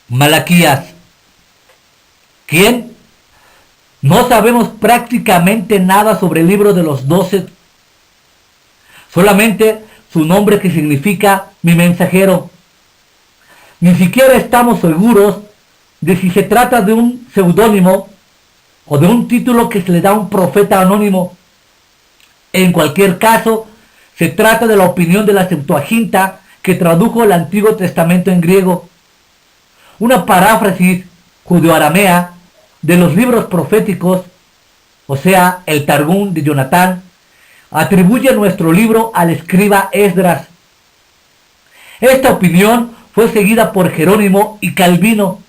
Malaquías. ¿Quién? No sabemos prácticamente nada sobre el libro de los 12. Solamente su nombre, que significa mi mensajero. Ni siquiera estamos seguros de si se trata de un seudónimo o de un título que se le da a un profeta anónimo. En cualquier caso, se trata de la opinión de la Septuaginta, que tradujo el Antiguo Testamento en griego. Una paráfrasis judeo-aramea de los libros proféticos, o sea, el Targum de Jonatán, atribuye nuestro libro al escriba Esdras. Esta opinión fue seguida por Jerónimo y Calvino,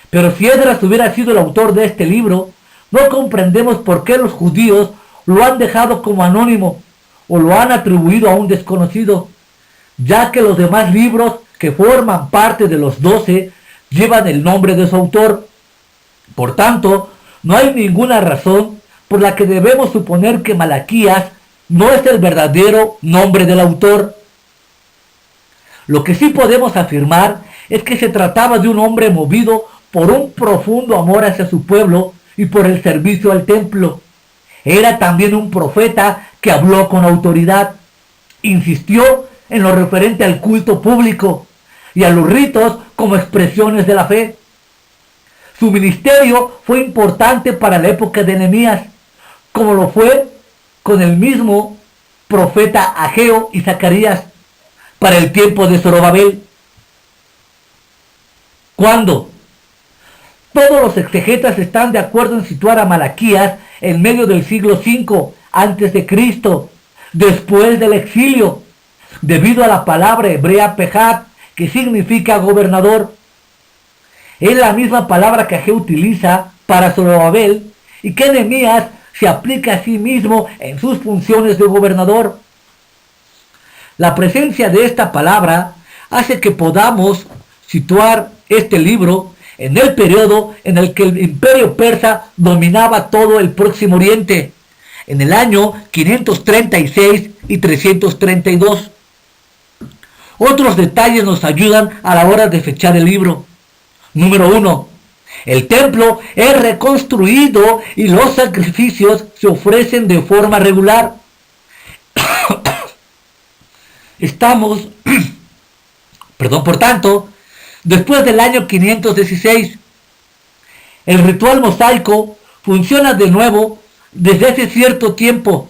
pero si Esdras hubiera sido el autor de este libro, no comprendemos por qué los judíos lo han dejado como anónimo o lo han atribuido a un desconocido, ya que los demás libros que forman parte de los 12 llevan el nombre de su autor. Por tanto, no hay ninguna razón por la que debemos suponer que Malaquías no es el verdadero nombre del autor. Lo que sí podemos afirmar es que se trataba de un hombre movido por un profundo amor hacia su pueblo y por el servicio al templo. Era también un profeta que habló con autoridad, insistió en lo referente al culto público y a los ritos como expresiones de la fe. Su ministerio fue importante para la época de Nehemías, como lo fue con el mismo profeta Ageo y Zacarías para el tiempo de Zorobabel. ¿Cuándo? Todos los exegetas están de acuerdo en situar a Malaquías en medio del siglo V antes de Cristo, después del exilio, debido a la palabra hebrea pejat, que significa gobernador. Es la misma palabra que Ageo utiliza para Zorobabel y que Nehemías se aplica a sí mismo en sus funciones de gobernador. La presencia de esta palabra hace que podamos situar este libro en el periodo en el que el imperio persa dominaba todo el Próximo Oriente, en el año 536 y 332. Otros detalles nos ayudan a la hora de fechar el libro. Número 1. El templo es reconstruido y los sacrificios se ofrecen de forma regular. Por tanto, después del año 516, el ritual mosaico funciona de nuevo desde hace cierto tiempo.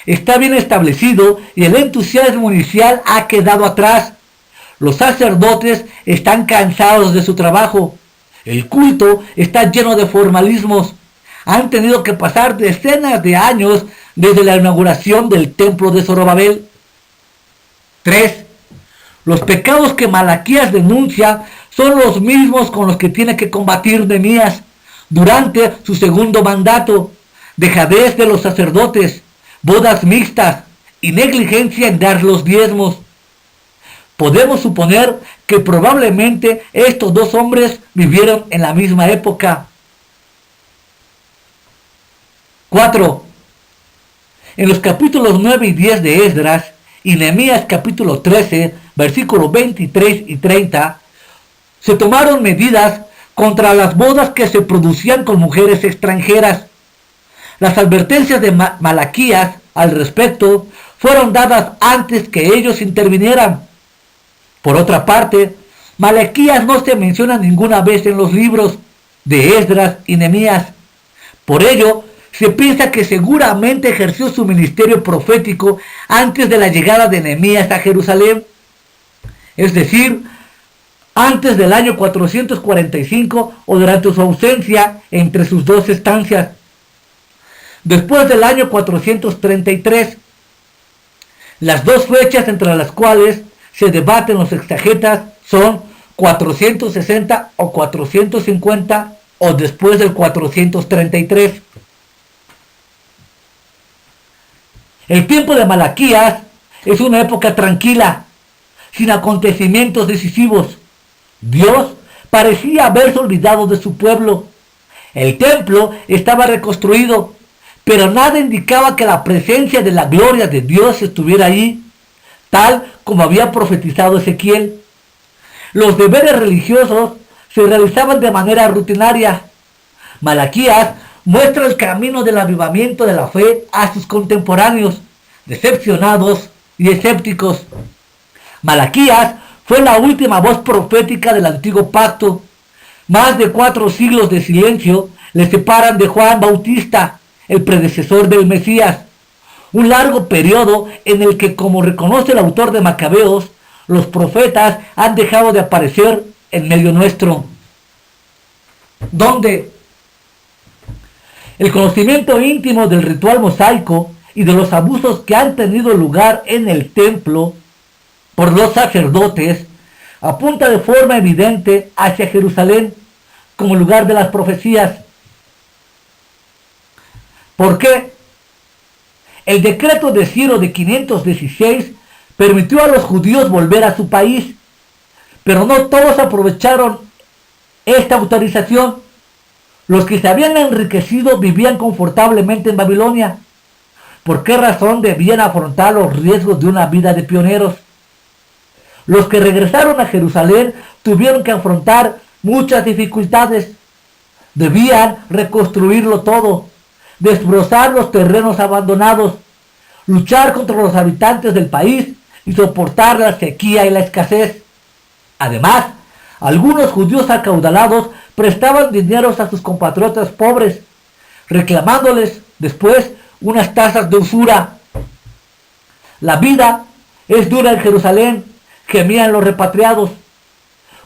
Está bien establecido y el entusiasmo inicial ha quedado atrás. Los sacerdotes están cansados de su trabajo. El culto está lleno de formalismos. Han tenido que pasar decenas de años desde la inauguración del templo de Zorobabel. 3. Los pecados que Malaquías denuncia son los mismos con los que tiene que combatir Nehemías durante su segundo mandato: dejadez de los sacerdotes, bodas mixtas y negligencia en dar los diezmos. Podemos suponer que probablemente estos dos hombres vivieron en la misma época. 4. En los capítulos 9 y 10 de Esdras y Nehemías capítulo 13, versículos 23 y 30, se tomaron medidas contra las bodas que se producían con mujeres extranjeras. Las advertencias de Malaquías al respecto fueron dadas antes que ellos intervinieran. Por otra parte, Malaquías no se menciona ninguna vez en los libros de Esdras y Nehemías. Por ello, se piensa que seguramente ejerció su ministerio profético antes de la llegada de Nehemías a Jerusalén, es decir, antes del año 445 o durante su ausencia entre sus dos estancias. Después del año 433, las dos fechas entre las cuales se debaten los exegetas son 460 o 450 o después del 433. El tiempo de Malaquías es una época tranquila, sin acontecimientos decisivos. Dios parecía haberse olvidado de su pueblo. El templo estaba reconstruido, pero nada indicaba que la presencia de la gloria de Dios estuviera allí, tal como había profetizado Ezequiel. Los deberes religiosos se realizaban de manera rutinaria. Malaquías muestra el camino del avivamiento de la fe a sus contemporáneos, decepcionados y escépticos. Malaquías fue la última voz profética del antiguo pacto. Más de 4 siglos de silencio le separan de Juan Bautista, el predecesor del Mesías. Un largo periodo en el que, como reconoce el autor de Macabeos, los profetas han dejado de aparecer en medio nuestro. ¿Dónde? El conocimiento íntimo del ritual mosaico y de los abusos que han tenido lugar en el templo por los sacerdotes apunta de forma evidente hacia Jerusalén como lugar de las profecías. ¿Por qué? El decreto de Ciro de 516 permitió a los judíos volver a su país, pero no todos aprovecharon esta autorización. Los que se habían enriquecido vivían confortablemente en Babilonia. ¿Por qué razón debían afrontar los riesgos de una vida de pioneros? Los que regresaron a Jerusalén tuvieron que afrontar muchas dificultades. Debían reconstruirlo todo, desbrozar los terrenos abandonados, luchar contra los habitantes del país y soportar la sequía y la escasez. Además, algunos judíos acaudalados prestaban dineros a sus compatriotas pobres, reclamándoles después unas tasas de usura. La vida es dura en Jerusalén, gemían los repatriados.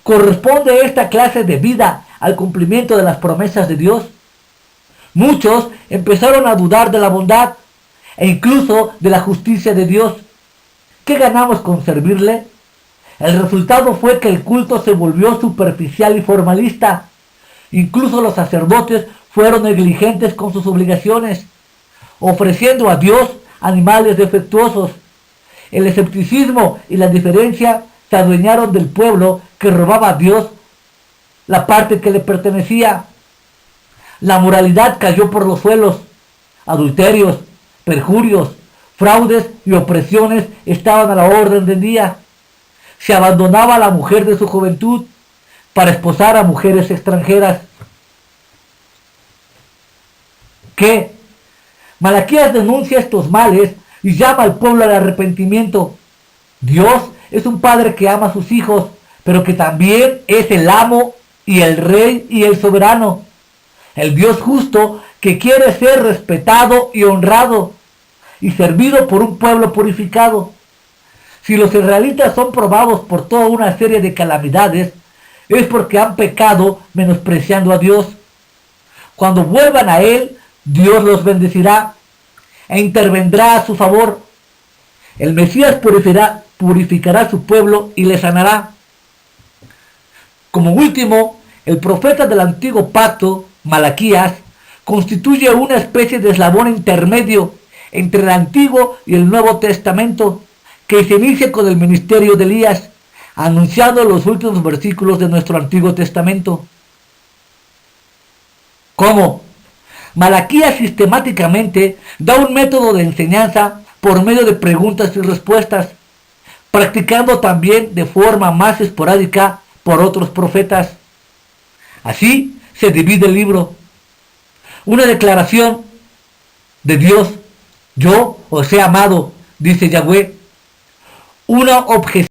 ¿Corresponde esta clase de vida al cumplimiento de las promesas de Dios? Muchos empezaron a dudar de la bondad e incluso de la justicia de Dios. ¿Qué ganamos con servirle? El resultado fue que el culto se volvió superficial y formalista. Incluso los sacerdotes fueron negligentes con sus obligaciones, ofreciendo a Dios animales defectuosos. El escepticismo y la indiferencia se adueñaron del pueblo que robaba a Dios la parte que le pertenecía. La moralidad cayó por los suelos. Adulterios, perjurios, fraudes y opresiones estaban a la orden del día. Se abandonaba a la mujer de su juventud para esposar a mujeres extranjeras. ¿Qué? Malaquías denuncia estos males y llama al pueblo al arrepentimiento. Dios es un padre que ama a sus hijos, pero que también es el amo y el rey y el soberano. El Dios justo que quiere ser respetado y honrado y servido por un pueblo purificado. Si los israelitas son probados por toda una serie de calamidades, es porque han pecado menospreciando a Dios. Cuando vuelvan a Él, Dios los bendecirá e intervendrá a su favor. El Mesías purificará a su pueblo y le sanará. Como último, el profeta del antiguo pacto, Malaquías, constituye una especie de eslabón intermedio entre el Antiguo y el Nuevo Testamento, que se inicia con el ministerio de Elías, anunciando los últimos versículos de nuestro Antiguo Testamento. ¿Cómo? Malaquías sistemáticamente da un método de enseñanza por medio de preguntas y respuestas, practicando también de forma más esporádica por otros profetas. Así se divide el libro. Una declaración de Dios: yo os he amado, dice Yahweh. Una objeción